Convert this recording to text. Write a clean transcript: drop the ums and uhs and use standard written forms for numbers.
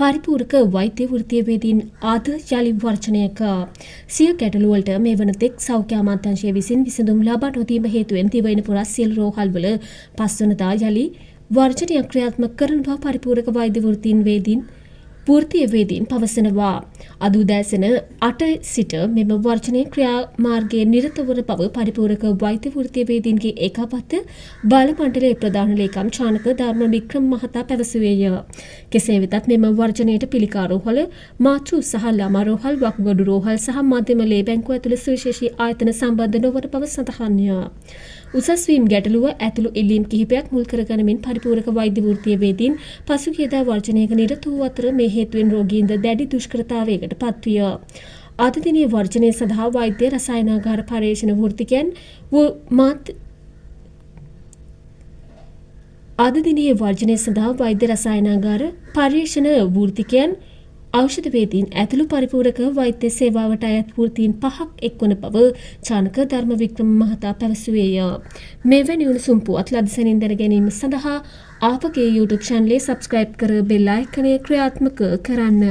පරිපූර්ණක වෛද්‍ය වෘත්තීයවේදීන් ආද යලි වර්ජනයක සිය ගැටලු වලට මේ වනතෙක් සෞඛ්‍ය අමාත්‍යාංශය විසින් විසඳුම් ලබා නොදීම හේතුවෙන් දිවයින පුරා සියලු රෝහල්වල 5 වනදා යලි වර්ජනය ක්‍රියාත්මක කරන බව පරිපූර්ණක වෛද්‍ය වෘත්තීයවේදීන් පවසනවා. අද උදෑසන 8 සිට මෙම වර්ජනයේ ක්‍රියාමාර්ගයේ නිරත වන බව පරිපූර්ණක වෛද්‍ය වෘත්තීයවේදීන්ගේ ඒකාපත්‍ය බල මණ්ඩලයේ ප්‍රධාන ලේකම් චානක ධර්ම වික්‍රම මහතා පැවසුවේය. කෙසේ වෙතත් මෙම වර්ජනයට පිළිකා රෝහල, මාතෘ සහ ළමා රෝහල්, වකුගඩු රෝහල් සහ මධ්‍යම ලේ බැංකුව ඇතුළු සුවිශේෂී ආයතන සම්බන්ධ නොවන බව සඳහන්ය. උසස් වීම් ගැටලුව ඇතුළු ඉල්ලීම් කිහිපයක් මුල් කරගනිමින් පරිපූර්ණක වෛද්‍ය වෘත්තීයවේදීන් පසුගියදා වර්ජනයක නිරත වූ අතර මේ හේතුවෙන් රෝගීන්ද දැඩි දුෂ්කරතාවයකට පත්විය. අද දිනේ වර්ජනය සඳහා වෛද්‍ය රසායනාගාර පර්යේෂණ වෘත්තිකයන් ඖෂධවේදීන් ඇතුළු පරිපූර්ණක වෛද්‍ය සේවාවට අයත් වෘත්තීන් 5ක් එක්වන බව චානක ධර්ම වික්‍රම මහතා පැවසුවේය. මෙවැනි උණුසුම් පුවත් ලදසනින් දැන ගැනීම සඳහා අපගේ YouTube channel එක subscribe කර බෙල් අයිකනය ක්‍රියාත්මක කරන්න.